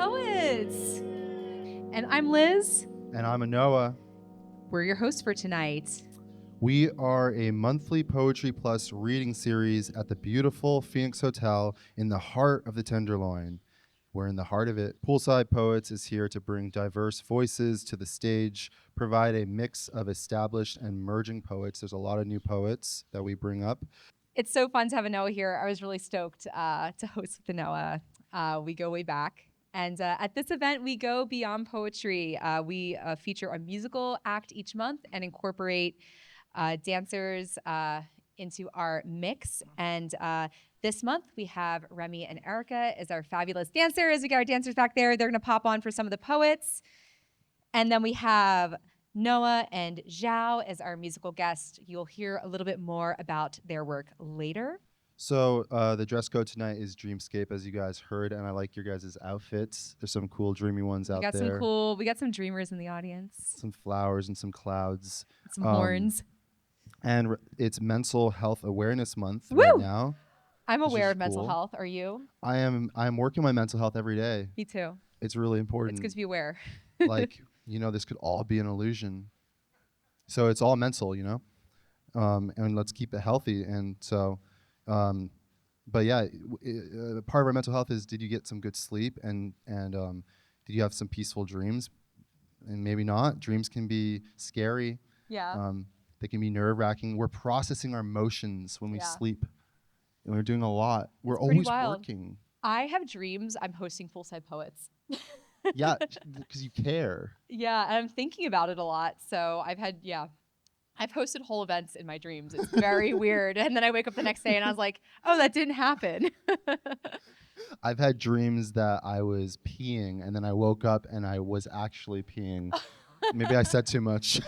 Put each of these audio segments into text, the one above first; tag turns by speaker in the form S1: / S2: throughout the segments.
S1: Poets. And I'm Liz.
S2: And I'm Anoah.
S1: We're your hosts for tonight.
S2: We are a monthly Poetry Plus reading series at the beautiful Phoenix Hotel in the heart of the Tenderloin. We're in the heart of it. Poolside Poets is here to bring diverse voices to the stage, provide a mix of established and emerging poets. There's a lot of new poets that we bring up.
S1: It's so fun to have Anoah here. I was really stoked to host with Anoah. We go way back. And at this event, we go beyond poetry. We feature a musical act each month and incorporate dancers into our mix. And this month, we have Remi and Erica as our fabulous dancers. We got our dancers back there. They're going to pop on for some of the poets. And then we have Noah and Zhao as our musical guest. You'll hear a little bit more about their work later.
S2: So the dress code tonight is Dreamscape, as you guys heard, and I like your guys' outfits. There's some cool dreamy ones out there.
S1: We got some dreamers in the audience.
S2: Some flowers and some clouds.
S1: Some horns.
S2: And it's Mental Health Awareness Month
S1: Woo!
S2: right now.
S1: I'm aware of mental health. Are you?
S2: I'm working my mental health every day.
S1: Me too.
S2: It's really important.
S1: It's good to be aware.
S2: This could all be an illusion. So it's all mental, and let's keep it healthy. And so, part of our mental health is, did you get some good sleep and did you have some peaceful dreams? And maybe not. Dreams can be scary.
S1: Yeah.
S2: They can be nerve-wracking. We're processing our emotions when we sleep. And we're doing a lot. We're always working.
S1: I have dreams I'm hosting Poolside Poets.
S2: Yeah, because you care.
S1: Yeah, and I'm thinking about it a lot. So I've hosted whole events in my dreams. It's very weird. And then I wake up the next day and I was like, oh, that didn't happen.
S2: I've had dreams that I was peeing and then I woke up and I was actually peeing. Maybe I said too much.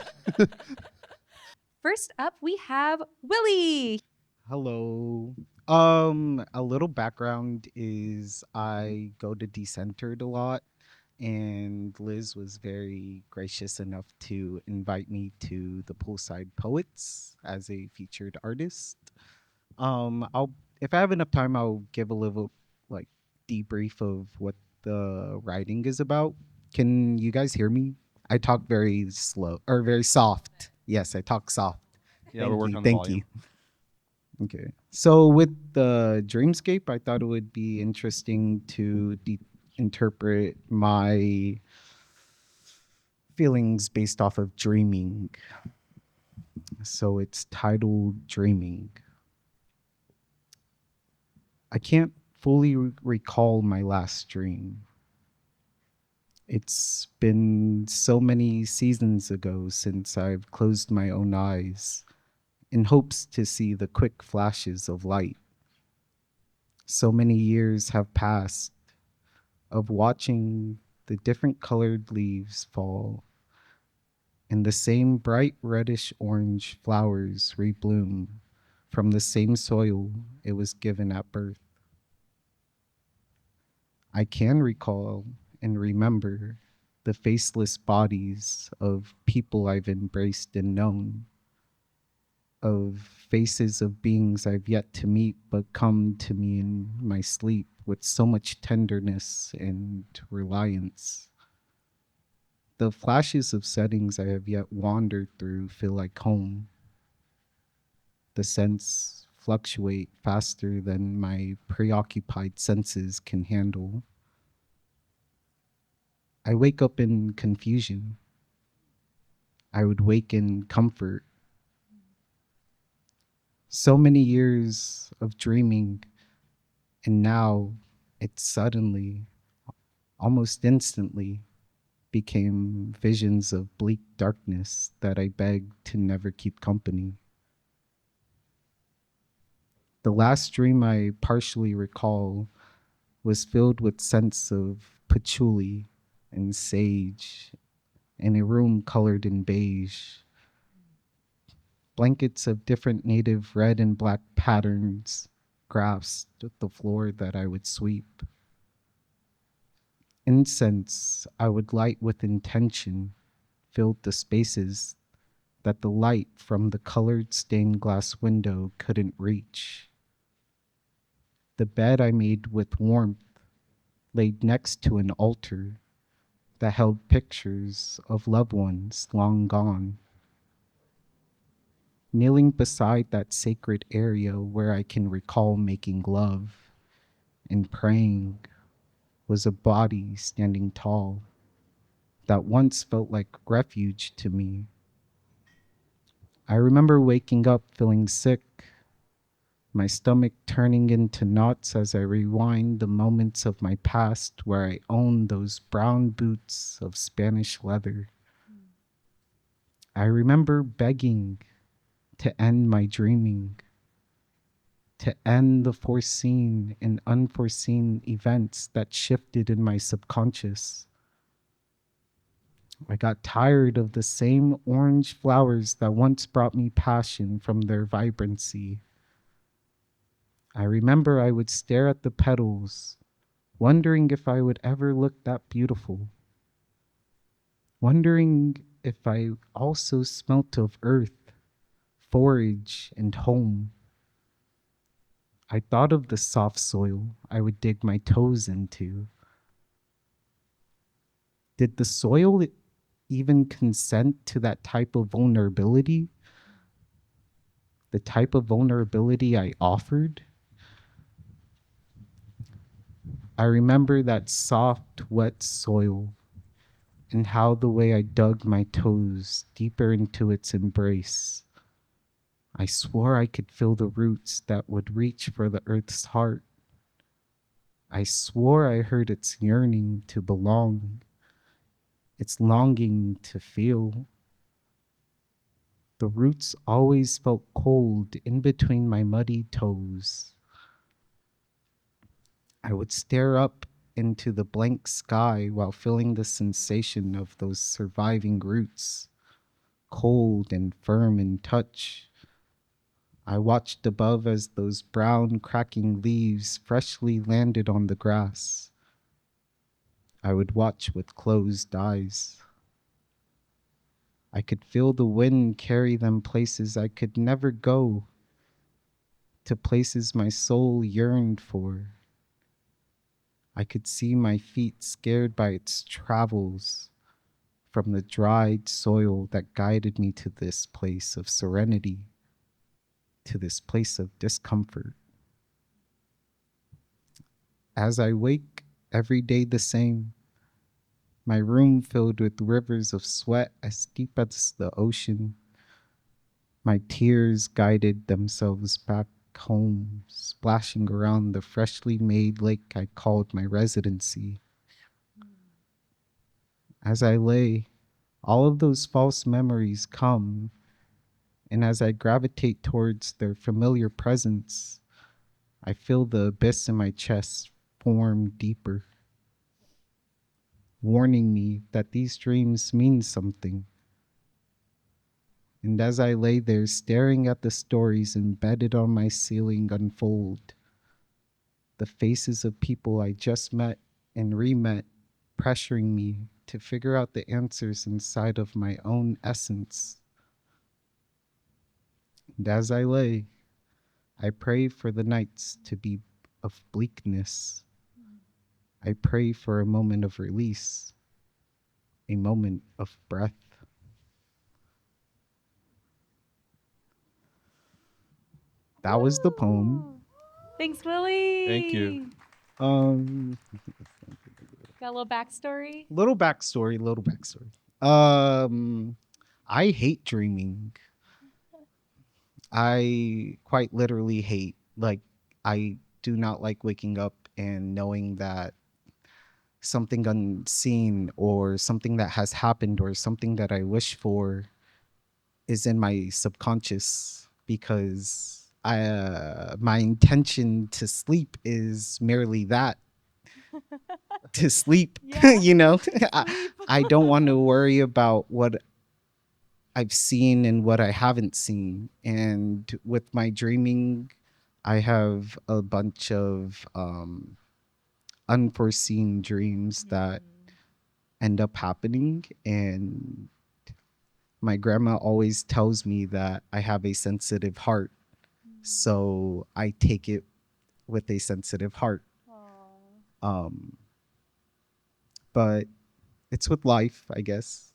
S1: First up, we have Willy.
S3: Hello. A little background is I go to Decentered a lot, and Liz was very gracious enough to invite me to the Poolside Poets as a featured artist. If I have enough time, I'll give a little debrief of what the writing is about. Can you guys hear me? I talk very slow or very soft. Yes, I talk soft.
S2: Yeah, we're working on the volume.
S3: Okay. So with the Dreamscape, I thought it would be interesting to interpret my feelings based off of dreaming. So it's titled Dreaming. I can't fully recall my last dream. It's been so many seasons ago since I've closed my own eyes in hopes to see the quick flashes of light. So many years have passed of watching the different colored leaves fall and the same bright reddish orange flowers rebloom from the same soil it was given at birth. I can recall and remember the faceless bodies of people I've embraced and known, of faces of beings I've yet to meet but come to me in my sleep with so much tenderness and reliance. The flashes of settings I have yet wandered through feel like home. The scents fluctuate faster than my preoccupied senses can handle. I wake up in confusion. I would wake in comfort. So many years of dreaming, and now it suddenly, almost instantly, became visions of bleak darkness that I begged to never keep company. The last dream I partially recall was filled with scents of patchouli and sage in a room colored in beige. Blankets of different native red and black patterns grasped the floor that I would sweep. Incense I would light with intention filled the spaces that the light from the colored stained glass window couldn't reach. The bed I made with warmth laid next to an altar that held pictures of loved ones long gone. Kneeling beside that sacred area where I can recall making love and praying was a body standing tall that once felt like refuge to me. I remember waking up feeling sick, my stomach turning into knots as I rewind the moments of my past where I owned those brown boots of Spanish leather. I remember begging to end my dreaming, to end the foreseen and unforeseen events that shifted in my subconscious. I got tired of the same orange flowers that once brought me passion from their vibrancy. I remember I would stare at the petals, wondering if I would ever look that beautiful, wondering if I also smelt of earth, forage, and home. I thought of the soft soil I would dig my toes into. Did the soil even consent to that type of vulnerability? The type of vulnerability I offered? I remember that soft, wet soil and how the way I dug my toes deeper into its embrace. I swore I could feel the roots that would reach for the earth's heart. I swore I heard its yearning to belong, its longing to feel. The roots always felt cold in between my muddy toes. I would stare up into the blank sky while feeling the sensation of those surviving roots, cold and firm in touch. I watched above as those brown, cracking leaves freshly landed on the grass. I would watch with closed eyes. I could feel the wind carry them places I could never go, to places my soul yearned for. I could see my feet scared by its travels from the dried soil that guided me to this place of serenity, to this place of discomfort. As I wake, every day the same, my room filled with rivers of sweat as deep as the ocean. My tears guided themselves back home, splashing around the freshly made lake I called my residency. As I lay, all of those false memories come, and as I gravitate towards their familiar presence, I feel the abyss in my chest form deeper, warning me that these dreams mean something. And as I lay there staring at the stories embedded on my ceiling unfold, the faces of people I just met and re-met pressuring me to figure out the answers inside of my own essence. And as I lay, I pray for the nights to be of bleakness. I pray for a moment of release, a moment of breath. That was the poem.
S1: Thanks, Willy.
S4: Thank you.
S1: Got a little backstory?
S3: Little backstory. I hate dreaming. I quite literally hate, like, I do not like waking up and knowing that something unseen or something that has happened or something that I wish for is in my subconscious, because my intention to sleep is merely that, to sleep.
S1: Yeah.
S3: You know,
S1: Sleep.
S3: I don't want to worry about what I've seen and what I haven't seen. And with my dreaming, I have a bunch of unforeseen dreams that end up happening. And my grandma always tells me that I have a sensitive heart. So I take it with a sensitive heart.
S1: Aw.
S3: Um, but it's with life, I guess.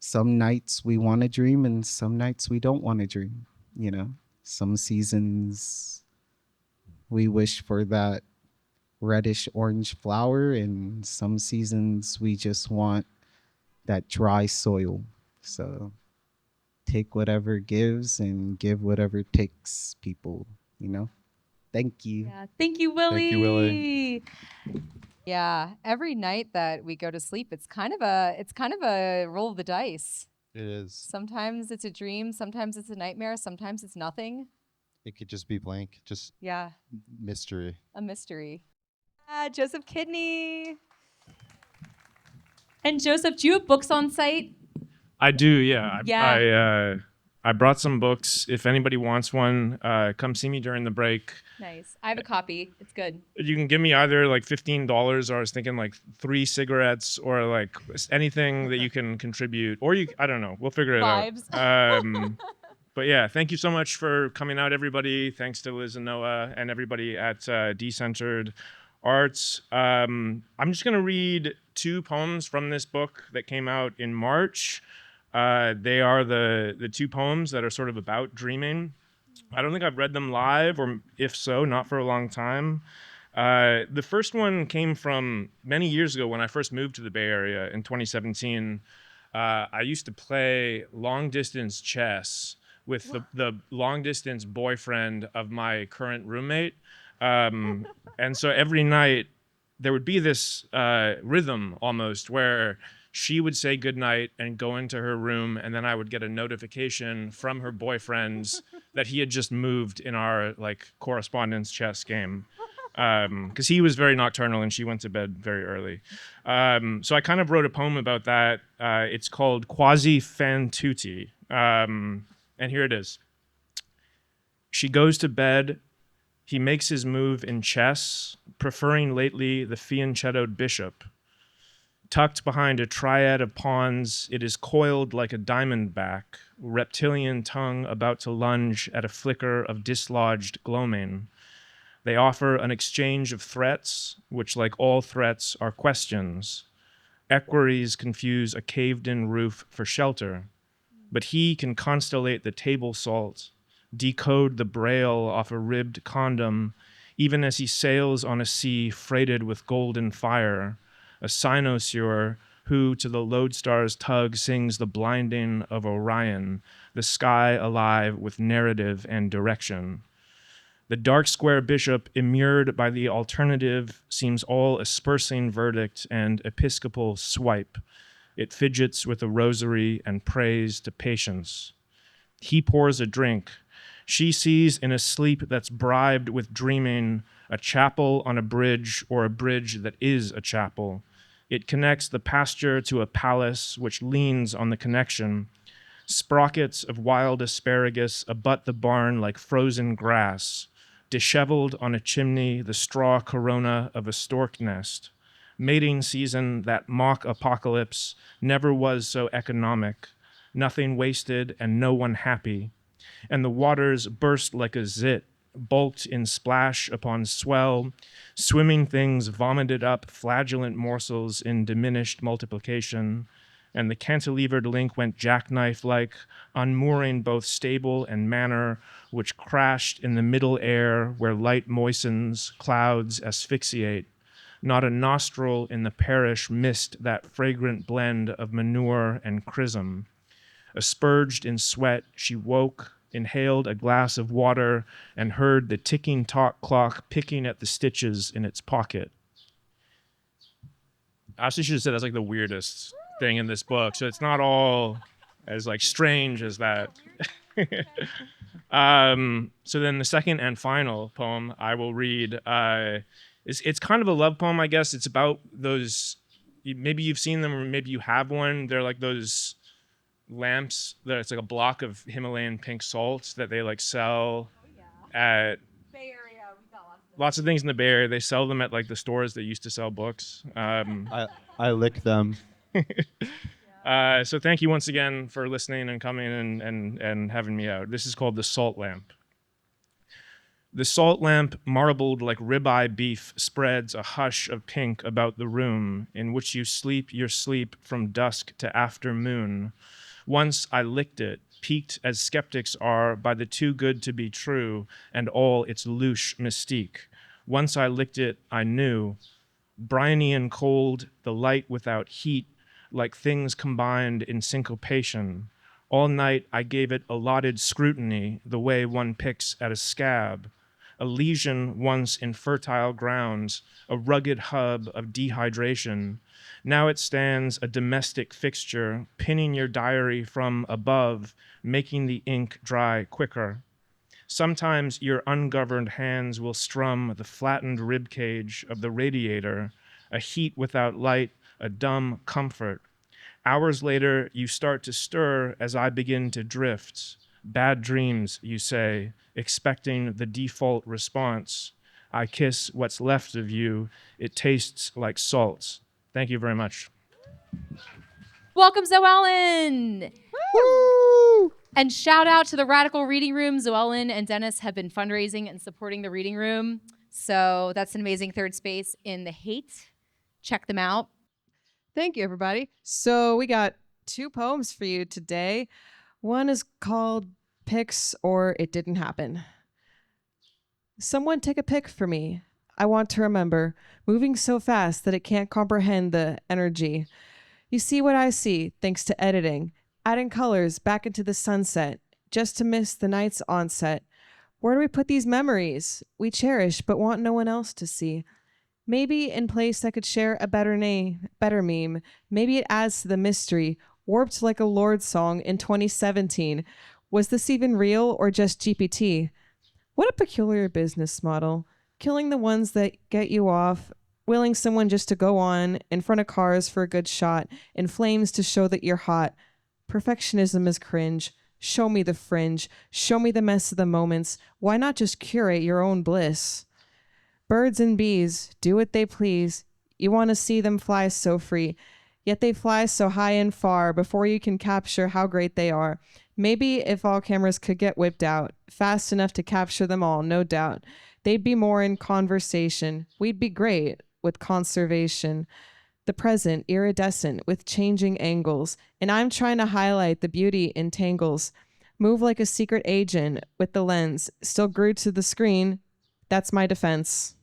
S3: Some nights we want to dream and some nights we don't want to dream, you know? Some seasons we wish for that reddish orange flower, and some seasons we just want that dry soil. So take whatever gives and give whatever takes, people, you know? Thank you.
S1: Yeah. Thank you, Willy.
S2: Thank you, Willy.
S1: Yeah. Every night that we go to sleep, it's kind of a roll of the dice.
S2: It is.
S1: Sometimes it's a dream, sometimes it's a nightmare, sometimes it's nothing.
S2: It could just be blank, just
S1: Yeah.
S2: mystery.
S1: A mystery. Joseph Kidney. And Joseph, do you have books on site?
S4: I do, yeah.
S1: Yeah.
S4: I brought some books. If anybody wants one, come see me during the break.
S1: Nice. I have a copy. It's good.
S4: You can give me either like $15, or I was thinking like 3 cigarettes, or like anything that you can contribute, or I don't know. We'll figure it
S1: Vibes.
S4: out. But yeah, thank you so much for coming out, everybody. Thanks to Liz and Noah and everybody at Decentered Arts. I'm just gonna read 2 poems from this book that came out in March. They are the 2 poems that are sort of about dreaming. I don't think I've read them live, or if so, not for a long time. The first one came from many years ago when I first moved to the Bay Area in 2017. I used to play long distance chess with the long distance boyfriend of my current roommate. And so every night there would be this rhythm almost where she would say goodnight and go into her room, and then I would get a notification from her boyfriends that he had just moved in our like correspondence chess game. Because he was very nocturnal and she went to bed very early. So I kind of wrote a poem about that. It's called Quasi Fan Tutti. And here it is. She goes to bed. He makes his move in chess, preferring lately the fianchettoed bishop. Tucked behind a triad of pawns, it is coiled like a diamond back, reptilian tongue about to lunge at a flicker of dislodged gloaming. They offer an exchange of threats, which, like all threats, are questions. Equerries confuse a caved-in roof for shelter, but he can constellate the table salt, decode the braille off a ribbed condom, even as he sails on a sea freighted with golden fire, a cynosure who to the lodestar's tug sings the blinding of Orion, the sky alive with narrative and direction. The dark square bishop, immured by the alternative, seems all aspersing verdict and episcopal swipe. It fidgets with a rosary and prays to patience. He pours a drink. She sees in a sleep that's bribed with dreaming a chapel on a bridge, or a bridge that is a chapel. It connects the pasture to a palace which leans on the connection. Sprockets of wild asparagus abut the barn like frozen grass. Disheveled on a chimney, the straw corona of a stork nest. Mating season, that mock apocalypse, never was so economic. Nothing wasted and no one happy. And the waters burst like a zit, bulked in splash upon swell. Swimming things vomited up flagellant morsels in diminished multiplication. And the cantilevered link went jackknife-like, unmooring both stable and manor, which crashed in the middle air where light moistens, clouds asphyxiate. Not a nostril in the parish missed that fragrant blend of manure and chrism. Asperged in sweat, she woke, inhaled a glass of water, and heard the ticking clock picking at the stitches in its pocket. I actually should have said that's like the weirdest thing in this book, so it's not all as like strange as that. So then the second and final poem I will read, it's kind of a love poem, I guess. It's about those, maybe you've seen them or maybe you have one. They're like those lamps that it's like a block of Himalayan pink salt that they like sell at
S1: Bay Area, we got
S4: lots of things in the Bay Area. They sell them at like the stores that used to sell books.
S2: I lick them.
S4: So thank you once again for listening and coming and having me out. This is called The Salt Lamp. The salt lamp, marbled like ribeye beef, spreads a hush of pink about the room in which you sleep your sleep from dusk to after moon. Once I licked it, piqued as skeptics are by the too good to be true and all its louche mystique. Once I licked it, I knew. Briny and cold, the light without heat, like things combined in syncopation. All night I gave it allotted scrutiny, the way one picks at a scab. A lesion once in fertile grounds, a rugged hub of dehydration. Now it stands a domestic fixture, pinning your diary from above, making the ink dry quicker. Sometimes your ungoverned hands will strum the flattened ribcage of the radiator, a heat without light, a dumb comfort. Hours later, you start to stir as I begin to drift. Bad dreams, you say, expecting the default response. I kiss what's left of you. It tastes like salt. Thank you very much.
S1: Welcome, Zoellen!
S2: Woo!
S1: And shout out to the Radical Reading Room. Zoellen and Dennis have been fundraising and supporting the Reading Room. So that's an amazing third space in the hate. Check them out.
S5: Thank you, everybody. So we got 2 poems for you today. One is called Pics or It Didn't Happen. Someone take a pic for me. I want to remember, moving so fast that it can't comprehend the energy. You see what I see, thanks to editing, adding colors back into the sunset, just to miss the night's onset. Where do we put these memories we cherish but want no one else to see? Maybe in place I could share a better meme. Maybe it adds to the mystery, warped like a Lorde song in 2017. Was this even real or just GPT? What a peculiar business model. Killing the ones that get you off, willing someone just to go on in front of cars for a good shot, in flames to show that you're hot. Perfectionism is cringe. Show me the fringe. Show me the mess of the moments. Why not just curate your own bliss? Birds and bees, do what they please. You want to see them fly so free. Yet they fly so high and far before you can capture how great they are. Maybe if all cameras could get whipped out, fast enough to capture them all, no doubt, they'd be more in conversation. We'd be great with conservation. The present, iridescent, with changing angles. And I'm trying to highlight the beauty in tangles. Move like a secret agent with the lens. Still glued to the screen. That's my defense.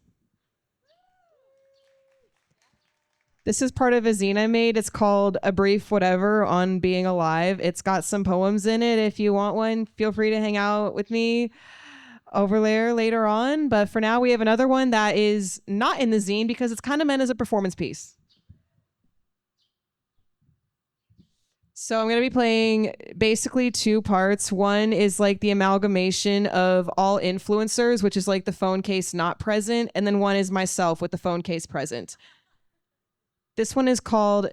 S5: This is part of a zine I made. It's called A Brief Whatever on Being Alive. It's got some poems in it. If you want one, feel free to hang out with me over there later on. But for now, we have another one that is not in the zine because it's kind of meant as a performance piece. So I'm going to be playing basically 2 parts. One is like the amalgamation of all influencers, which is like the phone case not present. And then one is myself with the phone case present. This one is called,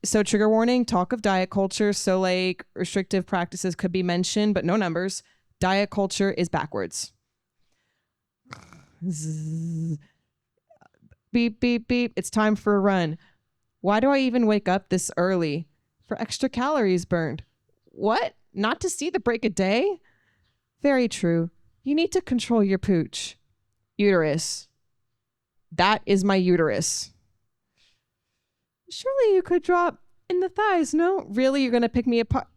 S5: so trigger warning, talk of diet culture. So like restrictive practices could be mentioned, but no numbers. Diet culture is backwards. Beep, beep, beep. It's time for a run. Why do I even wake up this early? For extra calories burned. What? Not to see the break of day? Very true. You need to control your pooch. Uterus. That is my uterus. Surely you could drop in the thighs, no? Really, you're going to pick me apart?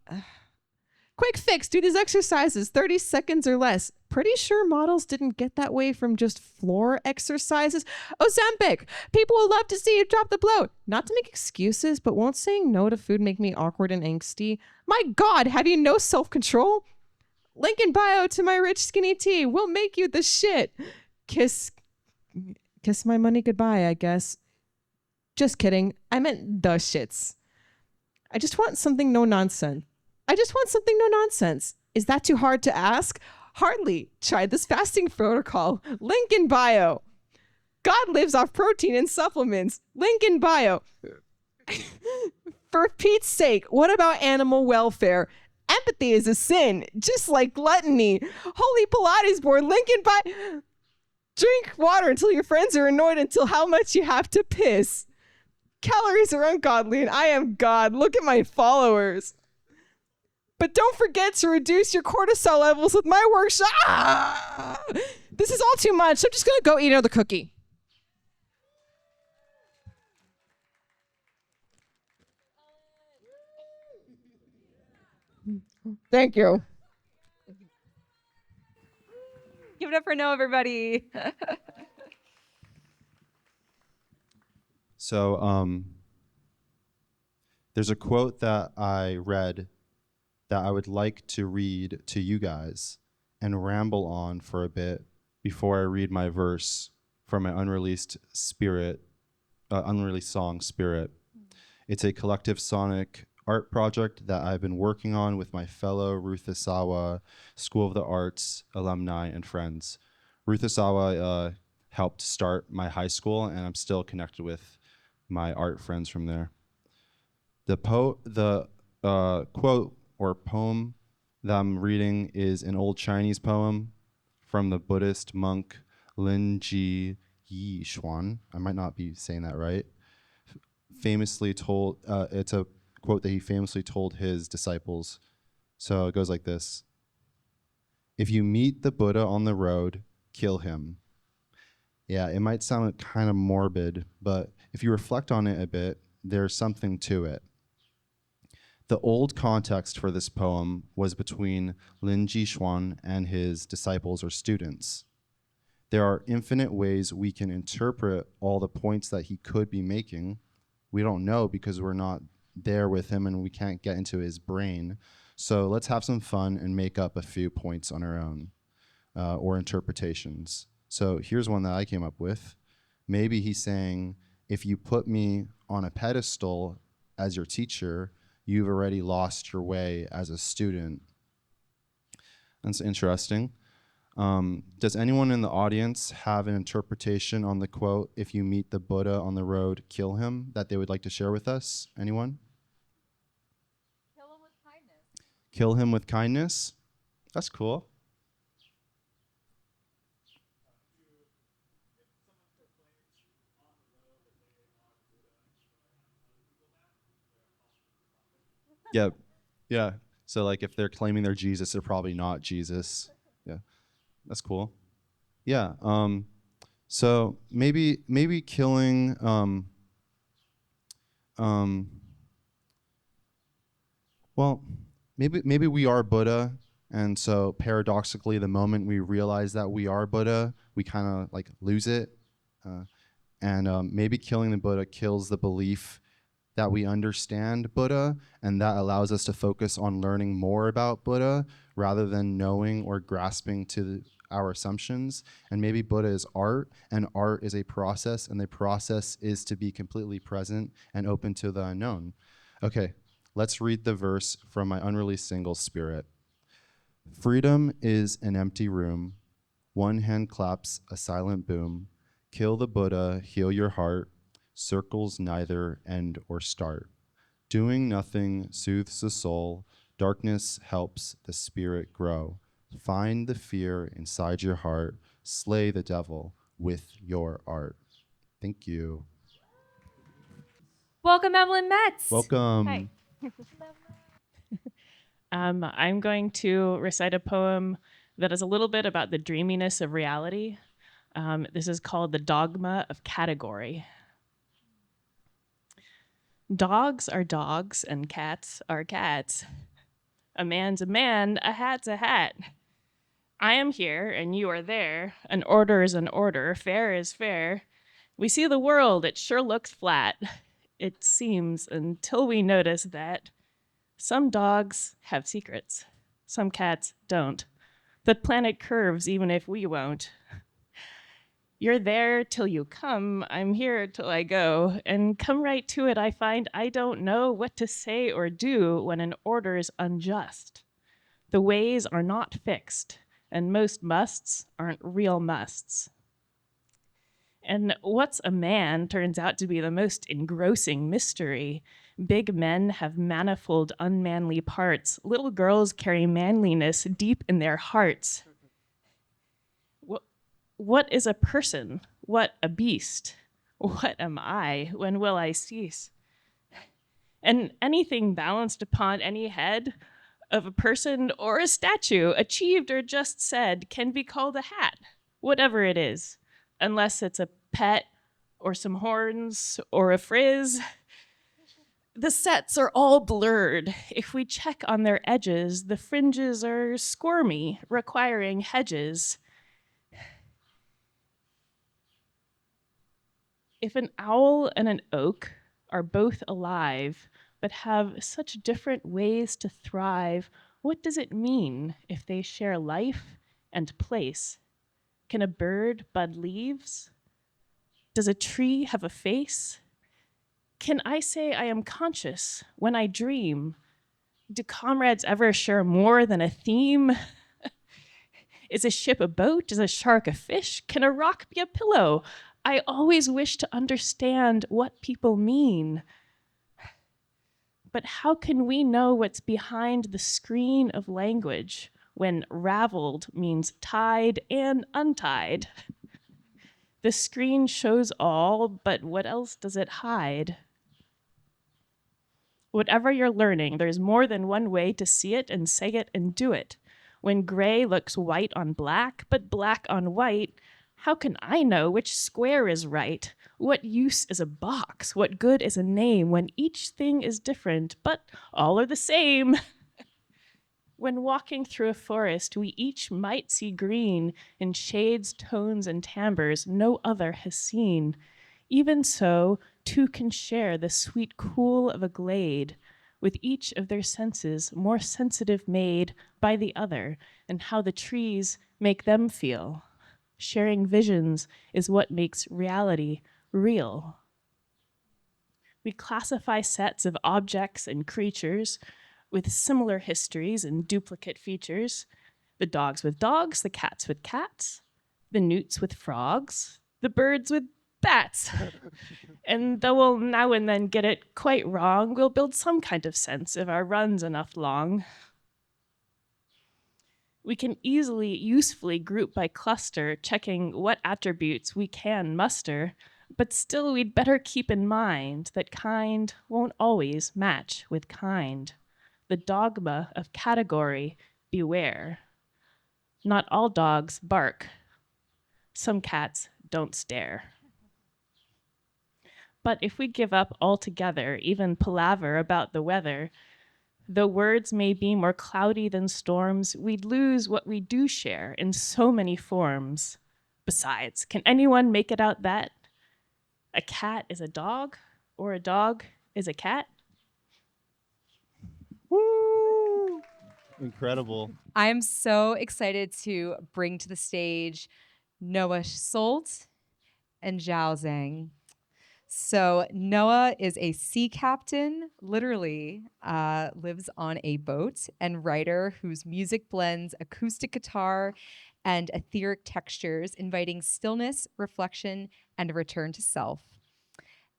S5: Quick fix, do these exercises, 30 seconds or less. Pretty sure models didn't get that way from just floor exercises. Ozempic, people will love to see you drop the bloat. Not to make excuses, but won't saying no to food make me awkward and angsty? My God, have you no self-control? Link in bio to my rich skinny tea. We'll make you the shit. Kiss my money goodbye, I guess. Just kidding. I meant the shits. I just want something no nonsense. Is that too hard to ask? Hardly. Try this fasting protocol. Link in bio. God lives off protein and supplements. Link in bio. For Pete's sake, what about animal welfare? Empathy is a sin, just like gluttony. Holy Pilates board. Link in bio. Drink water until your friends are annoyed until how much you have to piss. Calories are ungodly and I am God. Look at my followers. But don't forget to reduce your cortisol levels with my workshop. This is all too much. I'm just going to go eat another cookie. Thank you.
S1: Give it up for Noah, everybody.
S2: So there's a quote that I read that I would like to read to you guys and ramble on for a bit before I read my verse from my unreleased song, Spirit. It's a collective sonic art project that I've been working on with my fellow Ruthisawa School of the Arts alumni and friends. Ruthisawa helped start my high school, and I'm still connected with my art friends from there. The quote or poem that I'm reading is an old Chinese poem from the Buddhist monk Linji Yishuan. I might not be saying that right. Famously told, it's a quote that he famously told his disciples. So it goes like this. If you meet the Buddha on the road, kill him. Yeah, it might sound kind of morbid, but if you reflect on it a bit, there's something to it. The old context for this poem was between Lin Jishuan and his disciples or students. There are infinite ways we can interpret all the points that he could be making. We don't know because we're not there with him and we can't get into his brain. So let's have some fun and make up a few points on our own or interpretations. So here's one that I came up with. Maybe he's saying, if you put me on a pedestal as your teacher, you've already lost your way as a student. That's interesting. Does anyone in the audience have an interpretation on the quote, if you meet the Buddha on the road, kill him, that they would like to share with us? Anyone?
S1: Kill him with kindness.
S2: Kill him with kindness? That's cool. Yeah, yeah. So like if they're claiming they're Jesus, they're probably not Jesus. Yeah, that's cool. Yeah. So maybe killing. Well, maybe we are Buddha, and so paradoxically, the moment we realize that we are Buddha, we kind of like lose it, and maybe killing the Buddha kills the belief that we understand Buddha, and that allows us to focus on learning more about Buddha rather than knowing or grasping to our assumptions. And maybe Buddha is art, and art is a process, and the process is to be completely present and open to the unknown. Okay, let's read the verse from my unreleased single, Spirit. Freedom is an empty room. One hand claps a silent boom. Kill the Buddha, heal your heart. Circles neither end or start. Doing nothing soothes the soul. Darkness helps the spirit grow. Find the fear inside your heart. Slay the devil with your art. Thank you.
S1: Welcome, Emlen Metz.
S2: Welcome.
S6: Hi. I'm going to recite a poem that is a little bit about the dreaminess of reality. This is called The Dogma of Category. Dogs are dogs and cats are cats. A man's a man, a hat's a hat. I am here and you are there. An order is an order, fair is fair. We see the world, it sure looks flat. It seems until we notice that some dogs have secrets, some cats don't. The planet curves even if we won't. You're there till you come, I'm here till I go, and come right to it, I find I don't know what to say or do when an order's unjust. The ways are not fixed, and most musts aren't real musts. And what's a man turns out to be the most engrossing mystery. Big men have manifold unmanly parts. Little girls carry manliness deep in their hearts. What is a person? What a beast? What am I? When will I cease? And anything balanced upon any head of a person or a statue, achieved or just said, can be called a hat. whatever it is, unless it's a pet or some horns or a frizz. The sets are all blurred. If we check on their edges, the fringes are squirmy, requiring hedges. If an owl and an oak are both alive, but have such different ways to thrive, what does it mean if they share life and place? Can a bird bud leaves? Does a tree have a face? Can I say I am conscious when I dream? Do comrades ever share more than a theme? Is a ship a boat? Is a shark a fish? Can a rock be a pillow? I always wish to understand what people mean. But how can we know what's behind the screen of language when raveled means tied and untied? The screen shows all, but what else does it hide? Whatever you're learning, there's more than one way to see it and say it and do it. When gray looks white on black, but black on white, how can I know which square is right? What use is a box? What good is a name when each thing is different, but all are the same? When walking through a forest, we each might see green in shades, tones, and timbres no other has seen. Even so, two can share the sweet cool of a glade, with each of their senses more sensitive made by the other, and how the trees make them feel. Sharing visions is what makes reality real. We classify sets of objects and creatures with similar histories and duplicate features. The dogs with dogs, the cats with cats, the newts with frogs, the birds with bats. And though we'll now and then get it quite wrong, we'll build some kind of sense if our run's enough long. We can easily, usefully group by cluster, checking what attributes we can muster, but still we'd better keep in mind that kind won't always match with kind. The dogma of category, beware. Not all dogs bark. Some cats don't stare. But if we give up altogether, even palaver about the weather, though words may be more cloudy than storms, we'd lose what we do share in so many forms. Besides, can anyone make it out that a cat is a dog or a dog is a cat?
S2: Woo! Incredible.
S1: I am so excited to bring to the stage Noah Solt and Zhao Zhang. So Noah is a sea captain, literally lives on a boat, and writer whose music blends acoustic guitar and etheric textures, inviting stillness, reflection, and a return to self.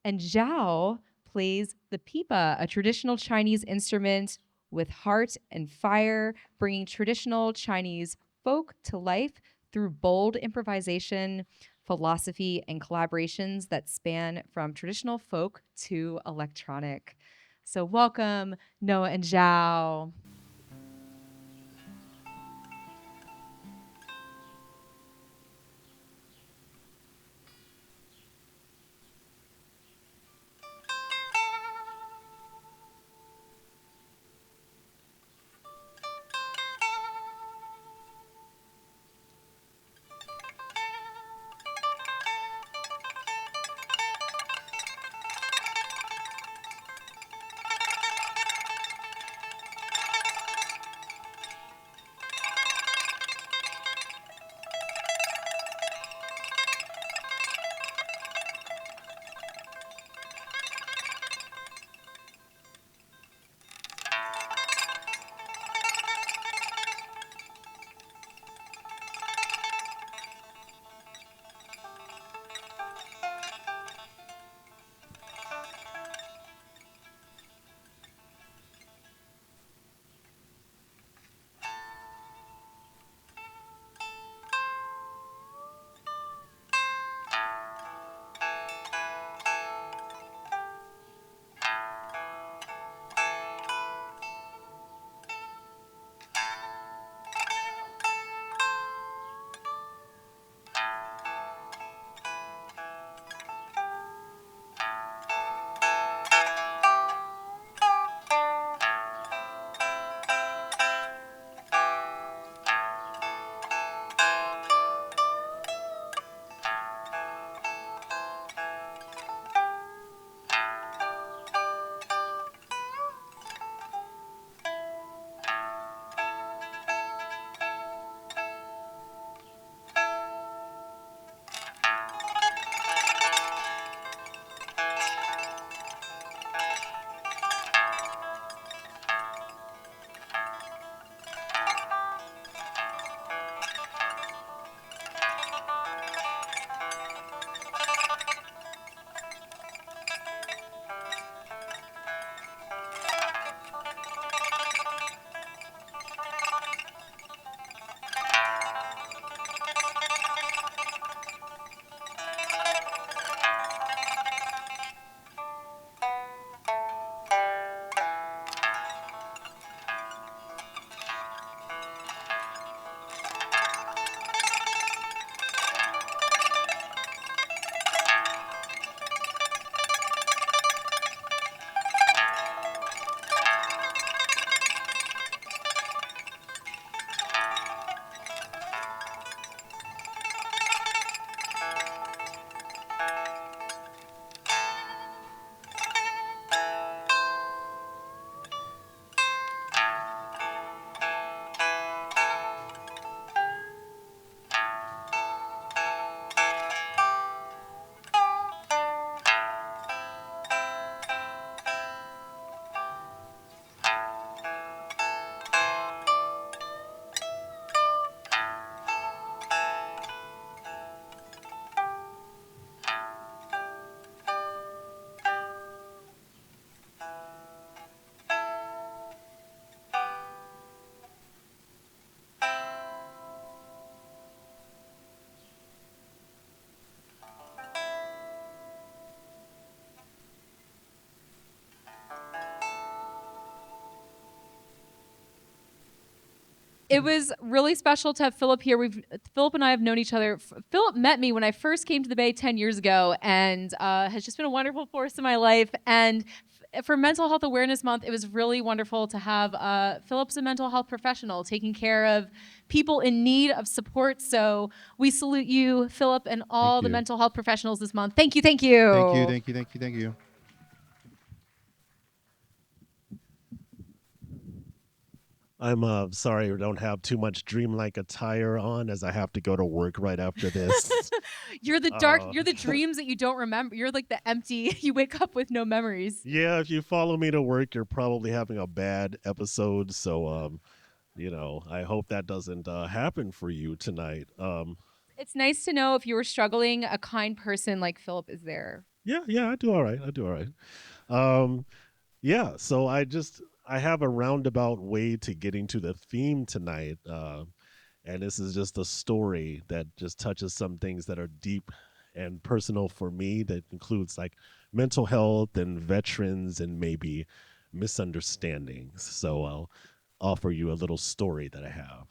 S1: And Zhao plays the pipa, a traditional Chinese instrument with heart and fire, bringing traditional Chinese folk to life through bold improvisation, philosophy, and collaborations that span from traditional folk to electronic. So welcome, Noah and Zhao. It was really special to have Philip here. Philip and I have known each other. Philip met me when I first came to the Bay 10 years ago, and has just been a wonderful force in my life. And for Mental Health Awareness Month, it was really wonderful to have Philip's a mental health professional taking care of people in need of support. So we salute you, Philip, and all the mental health professionals this month. Thank you, thank you.
S2: Thank you, thank you, thank you, thank you.
S7: I'm sorry I don't have too much dreamlike attire on as I have to go to work right after this.
S1: You're the you're the dreams that you don't remember. You're like the empty, you wake up with no memories.
S7: Yeah, if you follow me to work, you're probably having a bad episode. So, I hope that doesn't happen for you tonight.
S1: It's nice to know if you were struggling, a kind person like Philip is there.
S7: Yeah, I do all right. So I have a roundabout way to getting to the theme tonight. And this is just a story that just touches some things that are deep and personal for me, that includes like mental health and veterans and maybe misunderstandings. So I'll offer you a little story that I have.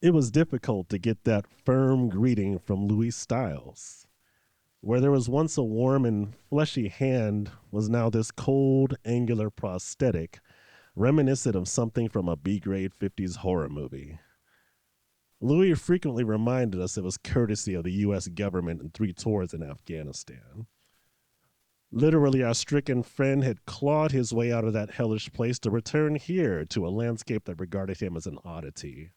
S7: It was difficult to get that firm greeting from Louis Stiles. Where there was once a warm and fleshy hand was now this cold, angular prosthetic, reminiscent of something from a B-grade 50s horror movie. Louis frequently reminded us it was courtesy of the U.S. government and 3 tours in Afghanistan. Literally, our stricken friend had clawed his way out of that hellish place to return here to a landscape that regarded him as an oddity.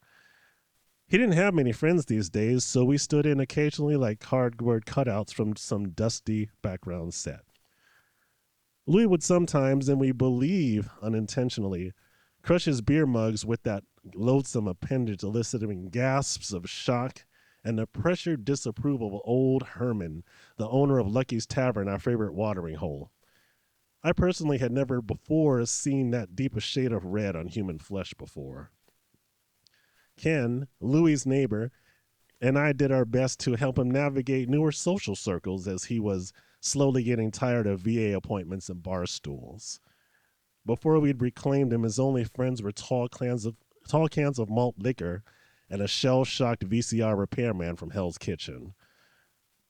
S7: He didn't have many friends these days, so we stood in occasionally like cardboard cutouts from some dusty background set. Louis would sometimes, and we believe unintentionally, crush his beer mugs with that loathsome appendage, eliciting gasps of shock and the pressured disapproval of old Herman, the owner of Lucky's Tavern, our favorite watering hole. I personally had never before seen that deep a shade of red on human flesh before. Ken, Louis's neighbor, and I did our best to help him navigate newer social circles as he was slowly getting tired of VA appointments and bar stools. Before we'd reclaimed him, his only friends were tall cans of malt liquor and a shell-shocked VCR repairman from Hell's Kitchen.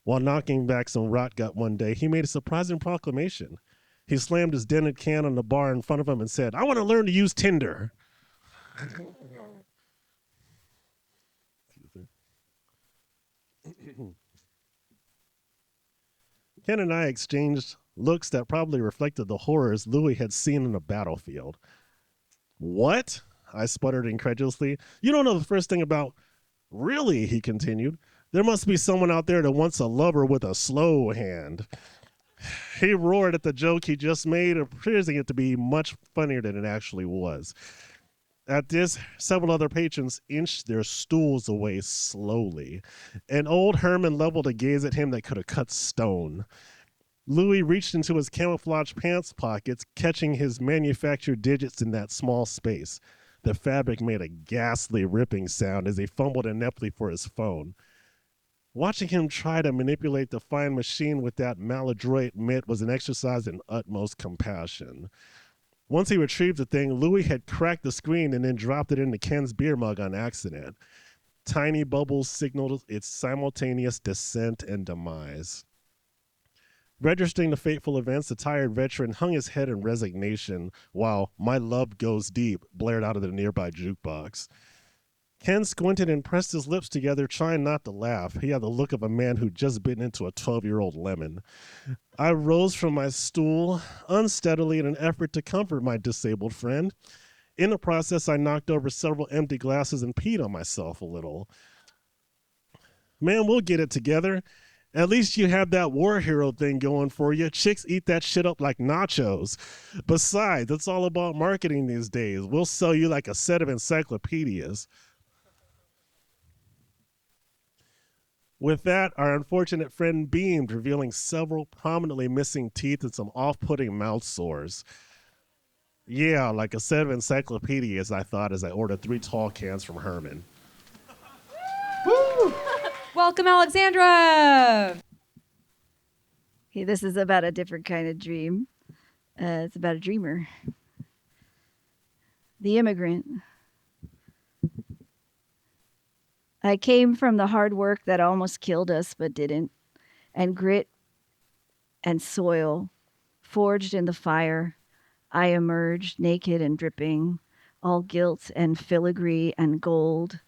S7: While knocking back some rot gut one day, he made a surprising proclamation. He slammed his dented can on the bar in front of him and said, "I want to learn to use Tinder." Ken and I exchanged looks that probably reflected the horrors Louis had seen on a battlefield. "What?" I sputtered incredulously. "You don't know the first thing about..." "Really?" he continued. "There must be someone out there that wants a lover with a slow hand." He roared at the joke he just made, appearing it to be much funnier than it actually was. At this, several other patrons inched their stools away slowly, and old Herman leveled a gaze at him that could have cut stone. Louis reached into his camouflage pants pockets, catching his manufactured digits in that small space. The fabric made a ghastly ripping sound as he fumbled ineptly for his phone. Watching him try to manipulate the fine machine with that maladroit mitt was an exercise in utmost compassion. Once he retrieved the thing, Louis had cracked the screen and then dropped it into Ken's beer mug on accident. Tiny bubbles signaled its simultaneous descent and demise. Registering the fateful events, the tired veteran hung his head in resignation while "My Love Goes Deep" blared out of the nearby jukebox. Ken squinted and pressed his lips together, trying not to laugh. He had the look of a man who'd just bitten into a 12-year-old lemon. I rose from my stool unsteadily in an effort to comfort my disabled friend. In the process, I knocked over several empty glasses and peed on myself a little. "Man, we'll get it together. At least you have that war hero thing going for you. Chicks eat that shit up like nachos. Besides, it's all about marketing these days. We'll sell you like a set of encyclopedias." With that, our unfortunate friend beamed, revealing several prominently missing teeth and some off-putting mouth sores. "Yeah, like a set of encyclopedias," I thought as I ordered 3 tall cans from Herman.
S1: Woo! Welcome, Alexandra!
S8: Okay, this is about a different kind of dream. It's about a dreamer. The immigrant. I came from the hard work that almost killed us but didn't, and grit and soil forged in the fire. I emerged naked and dripping, all guilt and filigree and gold.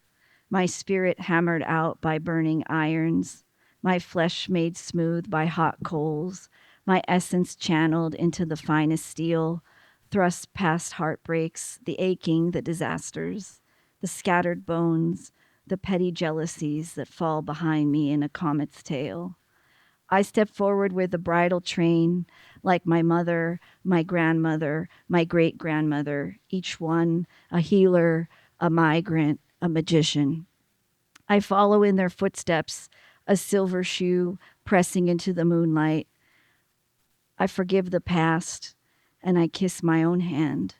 S8: My spirit hammered out by burning irons, my flesh made smooth by hot coals, my essence channeled into the finest steel, thrust past heartbreaks, the aching, the disasters, the scattered bones, the petty jealousies that fall behind me in a comet's tail. I step forward with the bridal train, like my mother, my grandmother, my great-grandmother, each one a healer, a migrant, a magician. I follow in their footsteps, a silver shoe pressing into the moonlight. I forgive the past, and I kiss my own hand,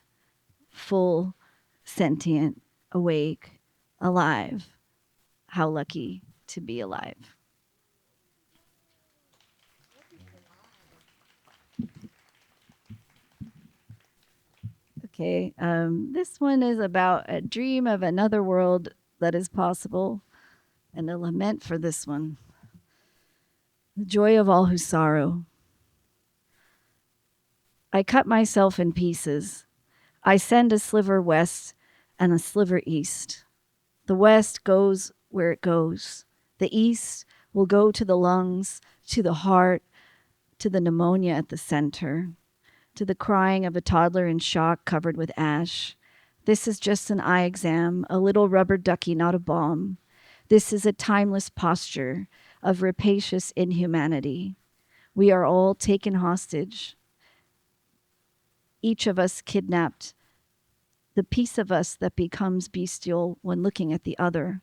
S8: full, sentient, awake, alive. How lucky to be alive. Okay, this one is about a dream of another world that is possible and a lament for this one. The joy of all who sorrow. I cut myself in pieces. I send a sliver west and a sliver east. The west goes where it goes. The east will go to the lungs, to the heart, to the pneumonia at the center, to the crying of a toddler in shock covered with ash. This is just an eye exam, a little rubber ducky, not a bomb. This is a timeless posture of rapacious inhumanity. We are all taken hostage, each of us kidnapped, the piece of us that becomes bestial when looking at the other.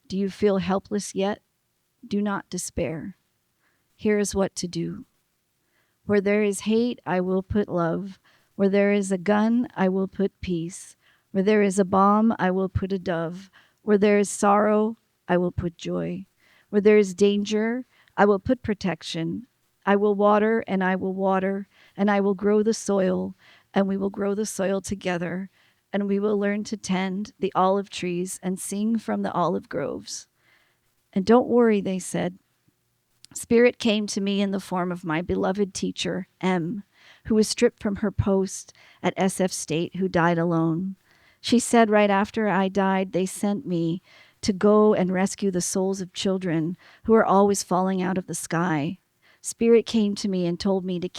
S8: Do you feel helpless yet? Do not despair. Here is what to do. Where there is hate, I will put love. Where there is a gun, I will put peace. Where there is a bomb, I will put a dove. Where there is sorrow, I will put joy. Where there is danger, I will put protection. I will water, and I will water, and I will grow the soil, and we will grow the soil together, and we will learn to tend the olive trees and sing from the olive groves. And don't worry, they said. Spirit came to me in the form of my beloved teacher, M, who was stripped from her post at SF State, who died alone. She said right after I died, they sent me to go and rescue the souls of children who are always falling out of the sky. Spirit came to me and told me to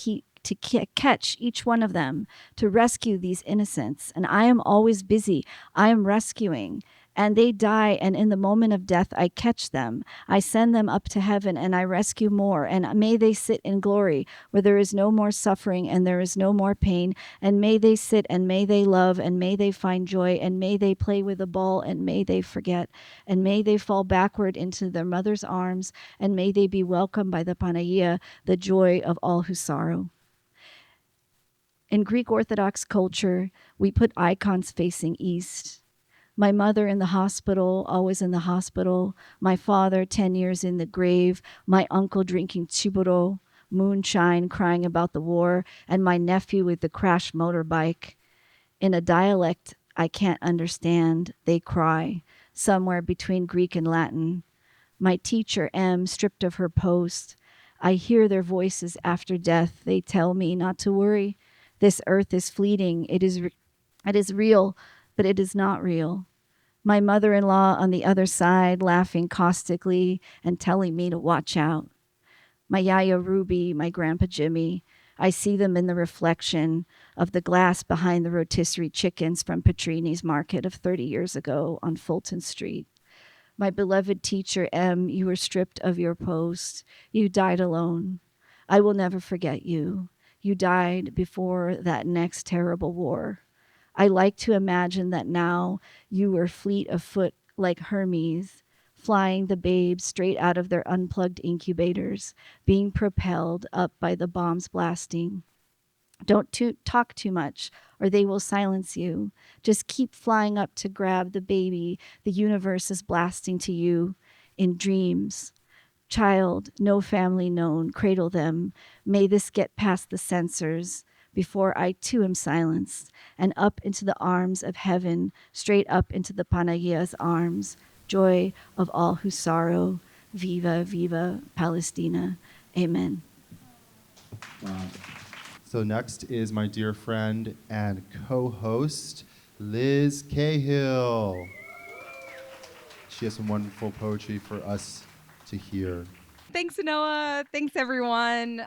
S8: catch each one of them, to rescue these innocents. And I am always busy. I am rescuing. And they die, and in the moment of death, I catch them. I send them up to heaven, and I rescue more. And may they sit in glory, where there is no more suffering, and there is no more pain. And may they sit, and may they love, and may they find joy, and may they play with a ball, and may they forget. And may they fall backward into their mother's arms, and may they be welcomed by the Panagia, the joy of all who sorrow. In Greek Orthodox culture, we put icons facing east. My mother in the hospital, always in the hospital. My father, 10 years in the grave. My uncle drinking chiburo, moonshine, crying about the war. And my nephew with the crashed motorbike. In a dialect I can't understand, they cry, somewhere between Greek and Latin. My teacher, M, stripped of her post. I hear their voices after death. They tell me not to worry. This earth is fleeting. It is real, but it is not real. My mother-in-law on the other side laughing caustically and telling me to watch out. My Yaya Ruby, my Grandpa Jimmy, I see them in the reflection of the glass behind the rotisserie chickens from Petrini's market of 30 years ago on Fulton Street. My beloved teacher, M, you were stripped of your post. You died alone. I will never forget you. You died before that next terrible war. I like to imagine that now you were fleet of foot like Hermes, flying the babes straight out of their unplugged incubators, being propelled up by the bombs blasting. Don't talk too much, or they will silence you. Just keep flying up to grab the baby the universe is blasting to you in dreams. Child, no family known, cradle them. May this get past the censors. before I too am silenced, and up into the arms of heaven, straight up into the Panagia's arms, joy of all who sorrow. Viva, viva Palestina. Amen.
S2: Wow. So next is my dear friend and co-host, Liz Cahill. She has some wonderful poetry for us to hear.
S1: Thanks, Anoah. Thanks, everyone.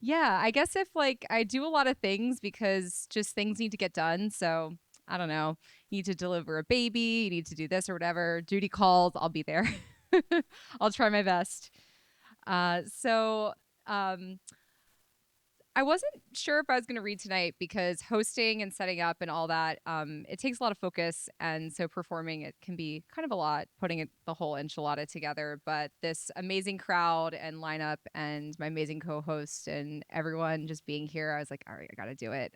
S1: Yeah, I guess if I do a lot of things because just things need to get done. So I don't know. You need to deliver a baby. You need to do this or whatever. Duty calls. I'll be there. I'll try my best. I wasn't sure if I was going to read tonight because hosting and setting up and all that, it takes a lot of focus. And so performing, it can be kind of a lot, putting the whole enchilada together. But this amazing crowd and lineup and my amazing co-host and everyone just being here, I was like, all right, I got to do it.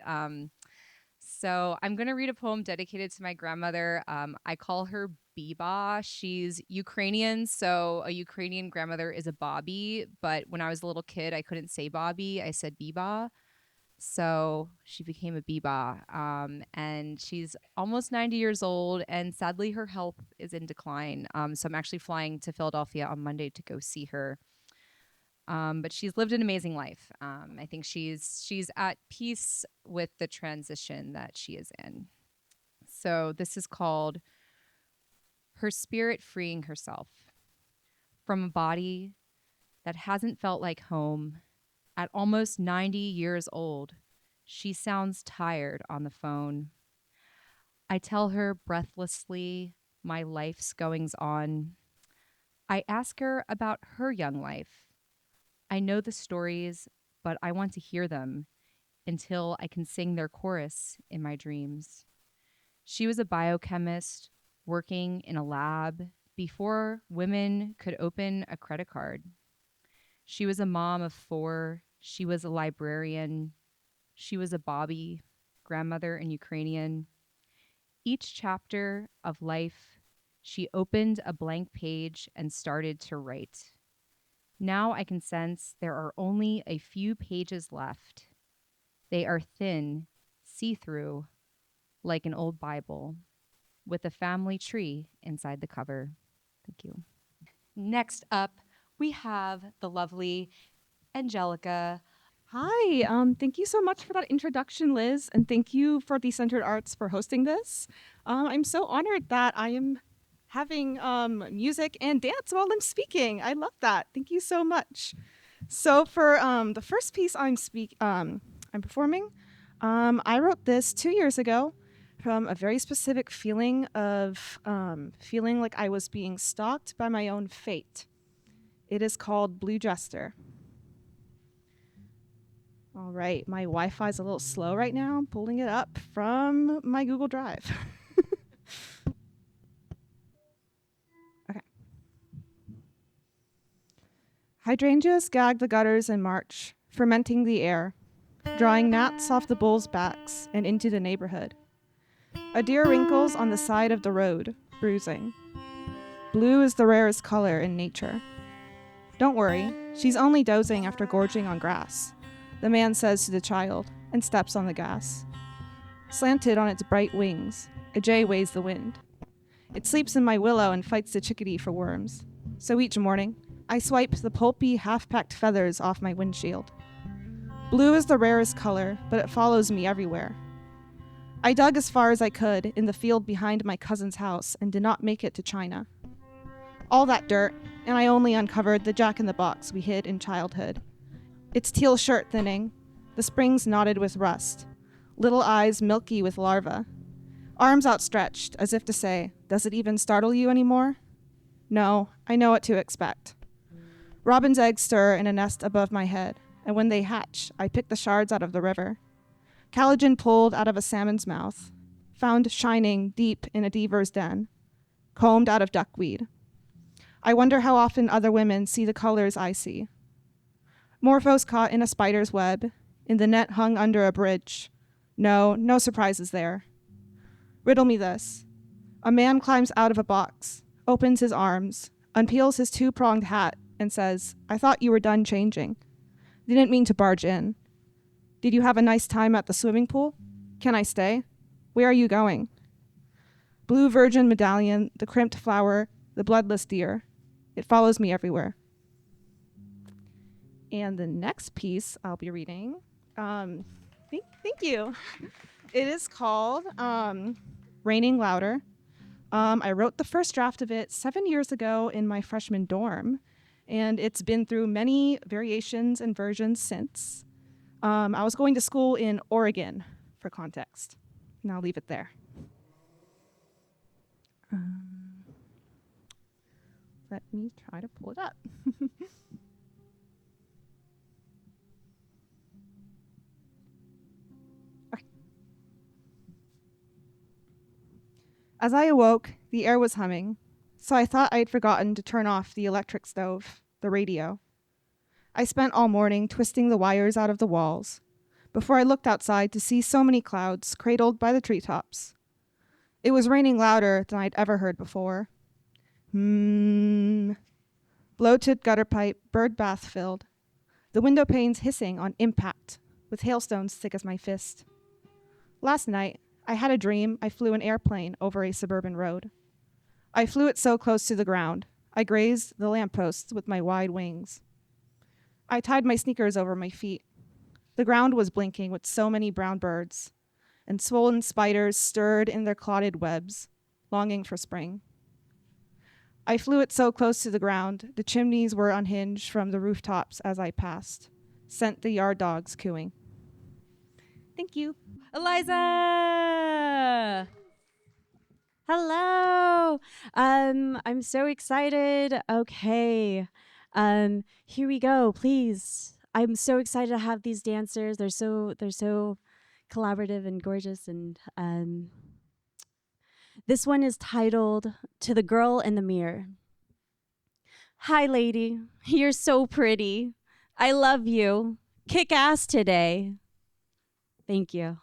S1: So I'm going to read a poem dedicated to my grandmother. I call her Biba. She's Ukrainian, so a Ukrainian grandmother is a Bobby. But when I was a little kid, I couldn't say Bobby. I said Biba. So she became a Biba. And she's almost 90 years old, and sadly her health is in decline. So I'm actually flying to Philadelphia on Monday to go see her. But she's lived an amazing life. I think she's at peace with the transition that she is in. So this is called Her Spirit Freeing Herself. From a body that hasn't felt like home, at almost 90 years old, she sounds tired on the phone. I tell her breathlessly my life's goings on. I ask her about her young life. I know the stories, but I want to hear them until I can sing their chorus in my dreams. She was a biochemist working in a lab before women could open a credit card. She was a mom of 4. She was a librarian. She was a Bobby, grandmother in Ukrainian. Each chapter of life, she opened a blank page and started to write. Now I can sense there are only a few pages left. They are thin, see-through, like an old Bible, with a family tree inside the cover. Thank you. Next up, we have the lovely Angelica.
S9: Hi, thank you so much for that introduction, Liz, and thank you for Decentered Arts for hosting this. I'm so honored that I am having music and dance while I'm speaking. I love that. Thank you so much. So for the first piece I'm performing, I wrote this 2 years ago from a very specific feeling of feeling like I was being stalked by my own fate. It is called Blue Jester. All right, my Wi-Fi is a little slow right now. I'm pulling it up from my Google Drive. Okay. Hydrangeas gag the gutters in March, fermenting the air, drawing gnats off the bulls' backs and into the neighborhood. A deer wrinkles on the side of the road, bruising. Blue is the rarest color in nature. Don't worry, she's only dozing after gorging on grass, the man says to the child, and steps on the gas. Slanted on its bright wings, a jay weighs the wind. It sleeps in my willow and fights the chickadee for worms. So each morning, I swipe the pulpy, half-packed feathers off my windshield. Blue is the rarest color, but it follows me everywhere. I dug as far as I could in the field behind my cousin's house and did not make it to China. All that dirt, and I only uncovered the jack-in-the-box we hid in childhood. Its teal shirt thinning, the springs knotted with rust, little eyes milky with larvae, arms outstretched as if to say, does it even startle you anymore? No, I know what to expect. Robin's eggs stir in a nest above my head, and when they hatch, I pick the shards out of the river. Calagen pulled out of a salmon's mouth, found shining deep in a beaver's den, combed out of duckweed. I wonder how often other women see the colors I see. Morphos caught in a spider's web, in the net hung under a bridge. No surprises there. Riddle me this. A man climbs out of a box, opens his arms, unpeels his 2-pronged hat, and says, I thought you were done changing. Didn't mean to barge in. Did you have a nice time at the swimming pool? Can I stay? Where are you going? Blue virgin medallion, the crimped flower, the bloodless deer. It follows me everywhere. And the next piece I'll be reading, thank you. It is called Raining Louder. I wrote the first draft of it 7 years ago in my freshman dorm, and it's been through many variations and versions since. I was going to school in Oregon, for context, and I'll leave it there. Let me try to pull it up. Okay. As I awoke, the air was humming, so I thought I'd forgotten to turn off the electric stove, the radio. I spent all morning twisting the wires out of the walls before I looked outside to see so many clouds cradled by the treetops. It was raining louder than I'd ever heard before. Bloated gutter pipe, bird bath filled. The window panes hissing on impact, with hailstones thick as my fist. Last night, I had a dream I flew an airplane over a suburban road. I flew it so close to the ground, I grazed the lampposts with my wide wings. I tied my sneakers over my feet. The ground was blinking with so many brown birds, and swollen spiders stirred in their clotted webs, longing for spring. I flew it so close to the ground, the chimneys were unhinged from the rooftops as I passed, sent the yard dogs cooing. Thank you.
S1: Eliza!
S10: Hello. I'm so excited. Okay. Here we go, please. I'm so excited to have these dancers. They're so collaborative and gorgeous, and this one is titled To the Girl in the Mirror. Hi, lady. You're so pretty. I love you. Kick ass today. Thank you.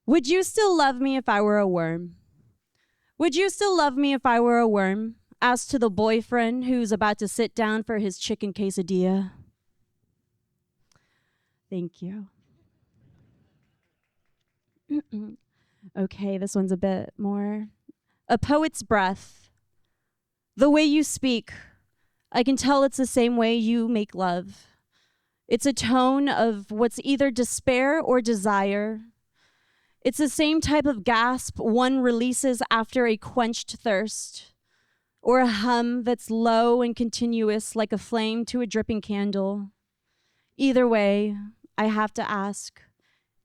S10: Would you still love me if I were a worm? Would you still love me if I were a worm? Asked to the boyfriend who's about to sit down for his chicken quesadilla. Thank you. Okay, this one's a bit more. A poet's breath. The way you speak, I can tell it's the same way you make love. It's a tone of what's either despair or desire. It's the same type of gasp one releases after a quenched thirst, or a hum that's low and continuous like a flame to a dripping candle. Either way, I have to ask,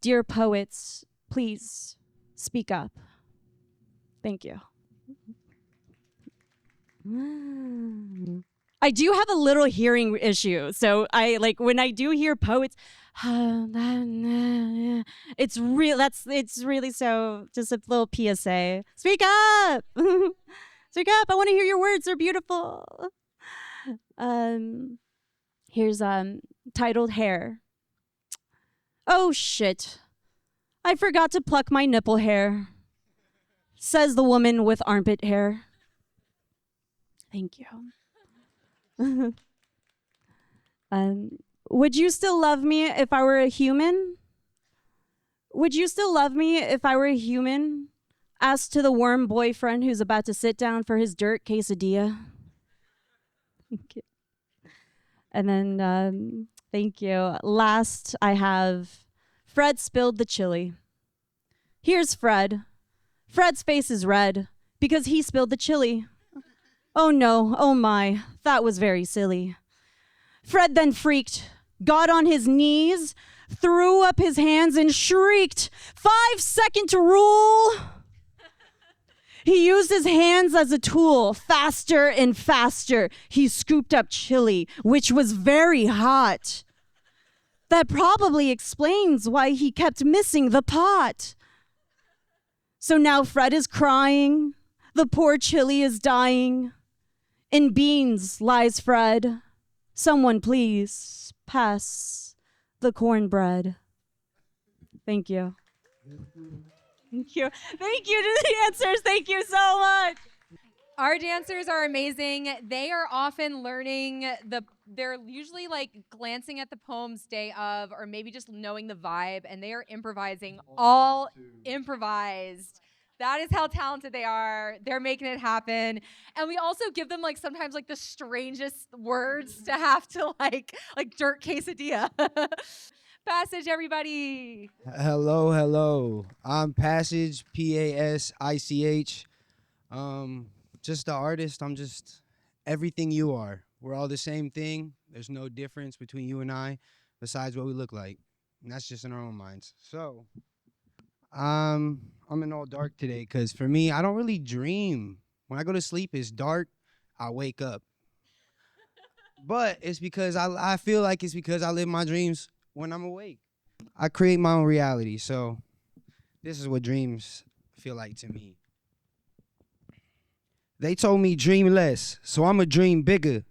S10: dear poets, please speak up. Thank you. I do have a little hearing issue, so when I do hear poets, it's really so just a little PSA. Speak up. Speak up. I want to hear your words. They're beautiful. Here's titled Hair. Oh shit. I forgot to pluck my nipple hair, says the woman with armpit hair. Thank you. Would you still love me if I were a human? Would you still love me if I were a human? Asked to the worm boyfriend who's about to sit down for his dirt quesadilla. Thank you. And then, thank you. Last, I have Fred spilled the chili. Here's Fred. Fred's face is red because he spilled the chili. Oh no, oh my, that was very silly. Fred then freaked, got on his knees, threw up his hands and shrieked, 5-second rule. He used his hands as a tool, faster and faster. He scooped up chili, which was very hot. That probably explains why he kept missing the pot. So now Fred is crying. The poor chili is dying. In beans lies Fred. Someone please pass the cornbread. Thank you. Thank you. Thank you to the dancers. Thank you so much.
S1: Our dancers are amazing. They are often learning they're usually like glancing at the poems day of, or maybe just knowing the vibe, and they are improvising, all improvised. That is how talented they are. They're making it happen. And we also give them like sometimes like the strangest words to have to like dirt quesadilla. Pasich, everybody.
S11: Hello, hello. I'm Pasich, Pasich. Just the artist. I'm just everything you are. We're all the same thing. There's no difference between you and I besides what we look like. And that's just in our own minds. So, I'm in all dark today because for me, I don't really dream. When I go to sleep, it's dark. I wake up. But it's because I feel like it's because I live my dreams when I'm awake. I create my own reality. So, this is what dreams feel like to me. They told me dream less, so I'm a dream bigger.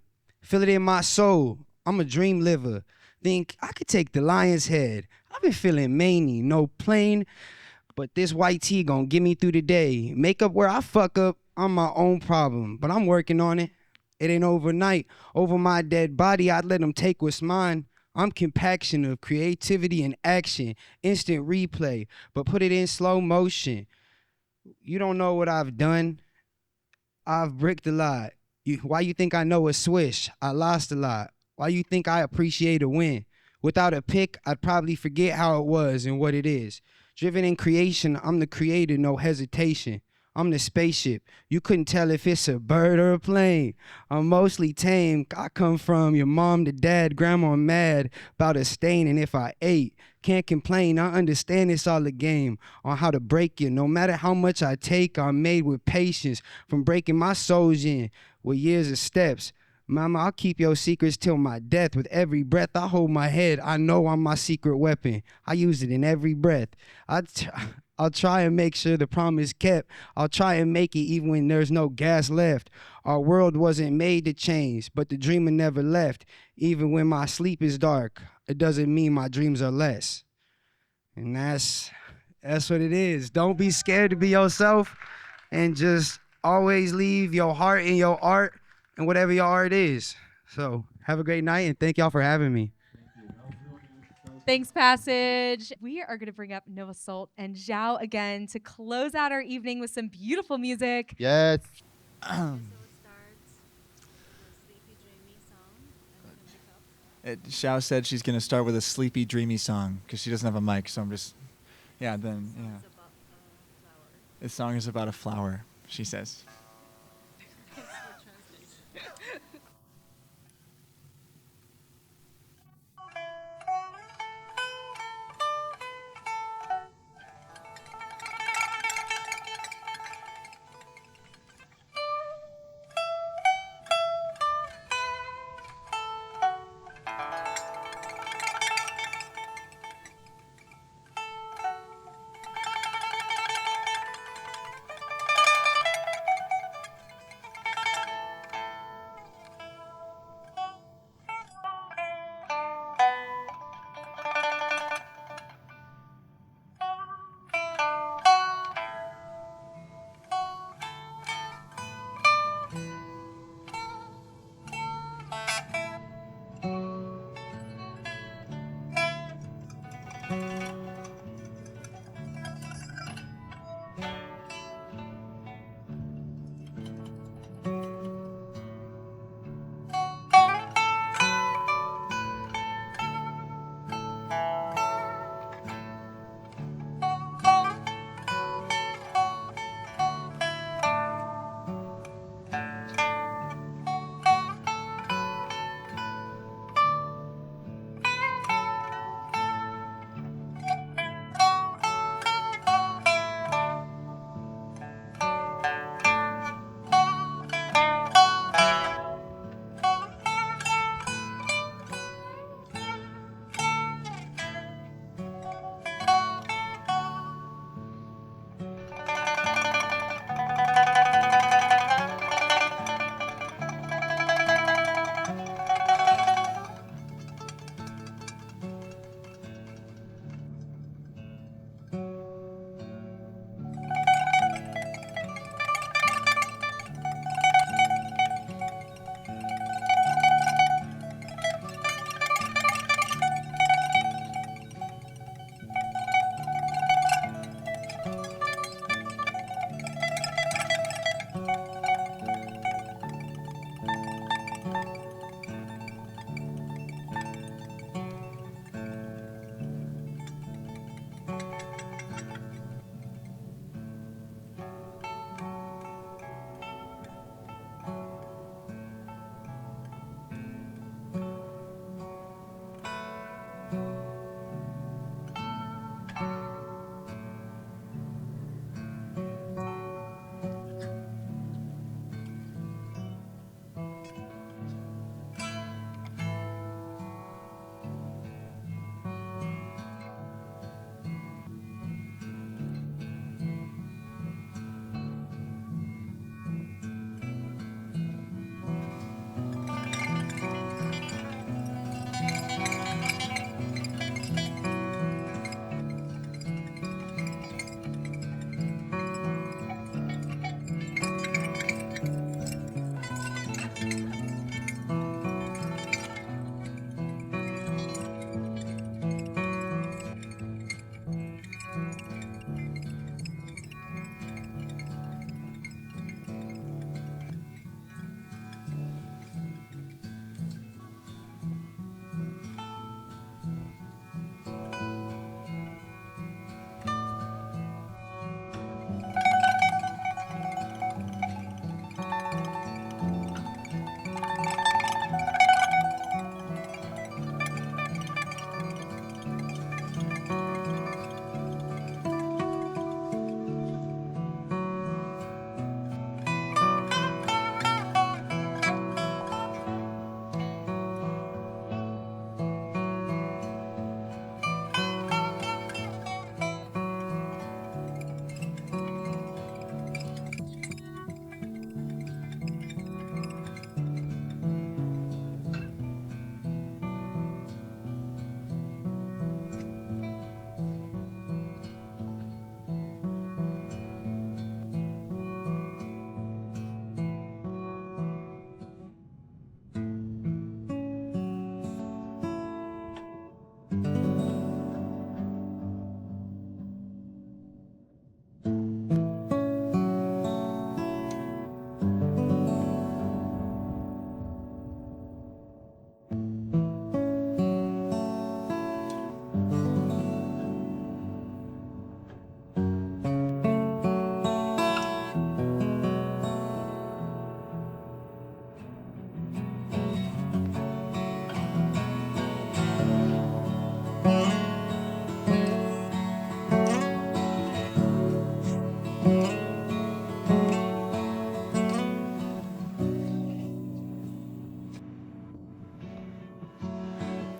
S11: Feel it in my soul, I'm a dream liver. Think I could take the lion's head. I've been feeling manly, no plane, but this white tee gon' get me through the day. Make up where I fuck up, I'm my own problem, but I'm working on it. It ain't overnight. Over my dead body, I'd let them take what's mine. I'm compaction of creativity and action, instant replay, but put it in slow motion. You don't know what I've done. I've bricked a lot. Why you think I know a swish? I lost a lot. Why you think I appreciate a win? Without a pick, I'd probably forget how it was and what it is. Driven in creation, I'm the creator, no hesitation. I'm the spaceship. You couldn't tell if it's a bird or a plane. I'm mostly tame. I come from your mom to dad, grandma mad about a stain, and if I ate, can't complain. I understand it's all a game on how to break you. No matter how much I take, I'm made with patience from breaking my souls in with years of steps. Mama, I'll keep your secrets till my death. With every breath I hold my head, I know I'm my secret weapon. I use it in every breath. I'll try and make sure the promise kept. I'll try and make it even when there's no gas left. Our world wasn't made to change, but the dreamer never left. Even when my sleep is dark, it doesn't mean my dreams are less. And that's what it is. Don't be scared to be yourself, and just always leave your heart in your art and whatever your art is. So have a great night, and thank y'all for having me.
S1: Thanks, Pasich. We are going to bring up Noah Salt and Zhao again to close out our evening with some beautiful music.
S2: Yes.
S12: Xiao said she's going to start with a sleepy, dreamy song because she doesn't have a mic, so I'm just, yeah. This song is about a flower, she says.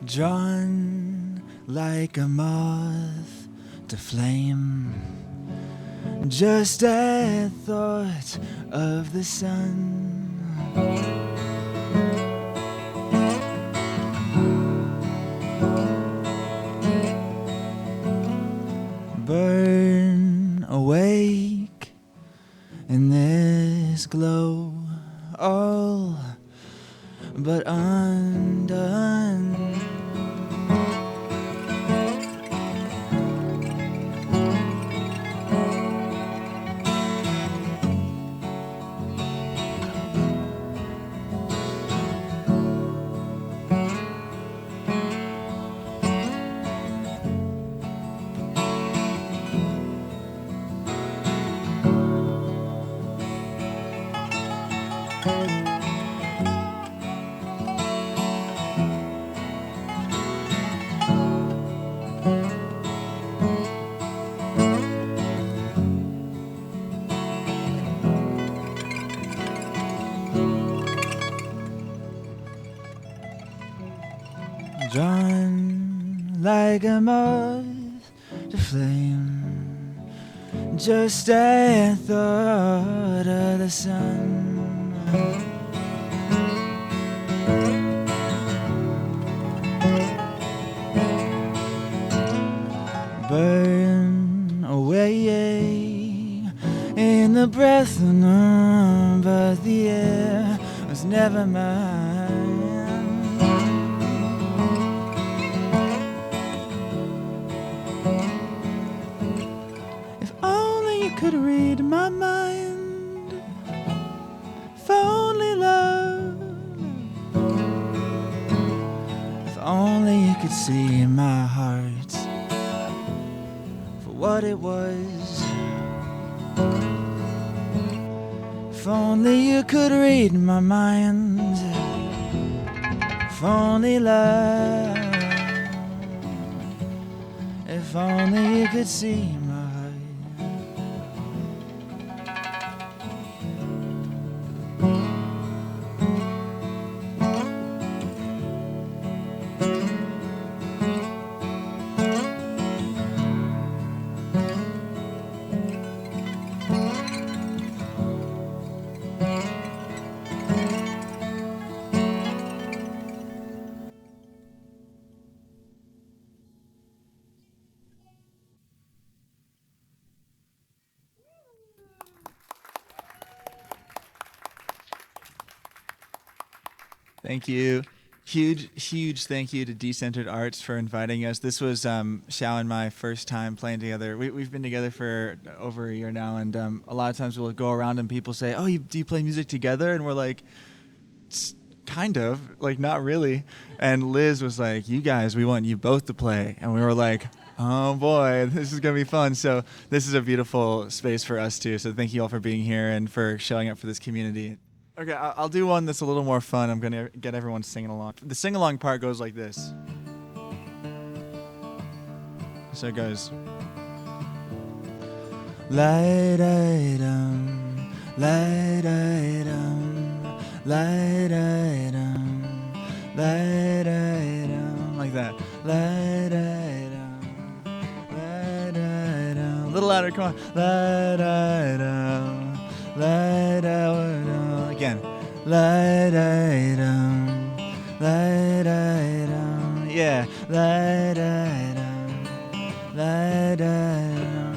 S12: Drawn like a moth to flame, just at thought of the sun. Burn awake in this glow, all but undone. Drawn like a moth to flame, just at thought of the sun. Burn away in the breath of none, but the air was never mine. Could read my mind, if only love, if only you could see my heart for what it was, if only you could read my mind, if only love, if only you could see my heart. Thank you. Huge thank you to Decentered Arts for inviting us. This was Xiao and my first time playing together. We've been together for over a year now, and a lot of times we'll go around and people say, oh, do you play music together? And we're like, kind of, like not really. And Liz was like, you guys, we want you both to play. And we were like, oh boy, this is going to be fun. So this is a beautiful space for us too. So thank you all for being here and for showing up for this community. Okay, I'll do one that's a little more fun. I'm going to get everyone singing along. The sing-along part goes like this. So it goes. Light-item, light-item, light-item, light-item. Like that. Light-item, light-item. A little louder, come on. Light-item, light-item. Again. Light-item, light-item. Yeah. Light-item, light-item.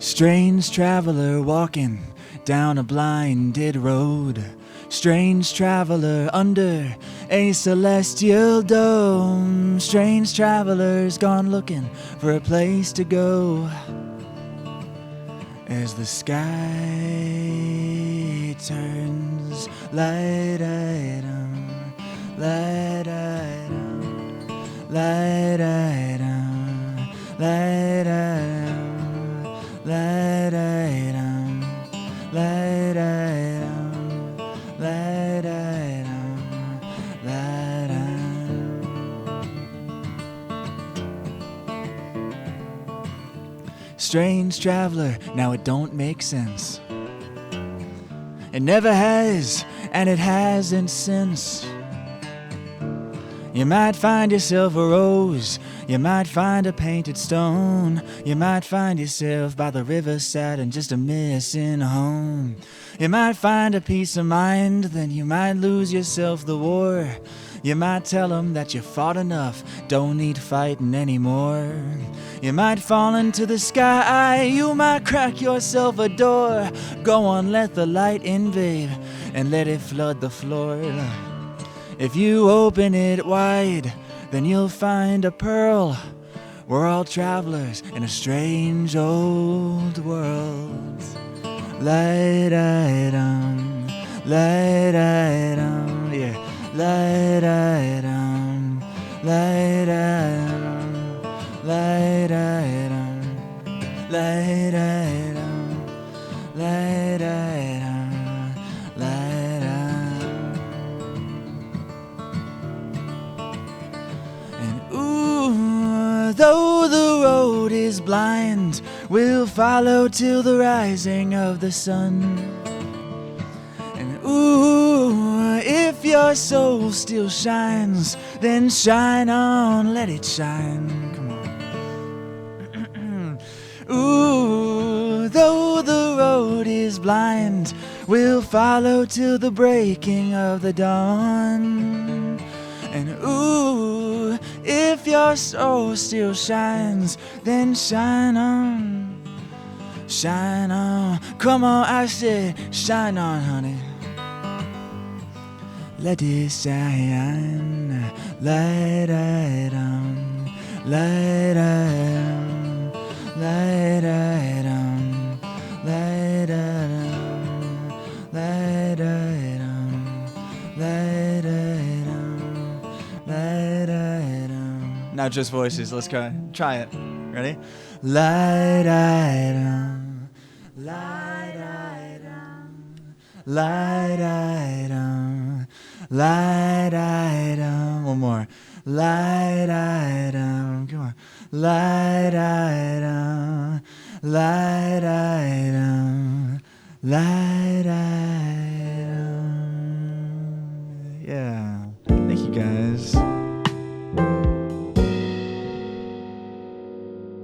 S12: Strange traveler walking down a blinded road. Strange traveler under a celestial dome. Strange traveler's gone looking for a place to go. As the sky turns light item, light item, light item, light item, light item, light item, light item, light item. Strange traveler, now it don't make sense. It never has, and it hasn't since. You might find yourself a rose, you might find a painted stone, you might find yourself by the riverside and just a missing home. You might find a peace of mind, then you might lose yourself the war. You might tell them that you fought enough, don't need fighting anymore. You might fall into the sky, you might crack yourself a door. Go on, let the light in, babe, and let it flood the floor. If you open it wide, then you'll find a pearl. We're all travelers in a strange old world. Light-dum, light-dum, yeah. Light-dum, light-dum, light-dum, light-dum, light-dum, light-dum. And ooh, though the road is blind, we'll follow till the rising of the sun. And ooh, if your soul still shines, then shine on, let it shine. Come on. Ooh, though the road is blind, we'll follow till the breaking of the dawn. And ooh, if your soul still shines, then shine on, shine on. Come on, I said, shine on, honey. Let it shine, light-dum, light-dum, light-dum, light-dum, light-dum, light-dum, light-dum. Now just voices, let's try it. Ready? Light-dum, light-dum, light-dum, light-dum. One more. Light-dum. Come on. Light-dum, light-dum, light-dum.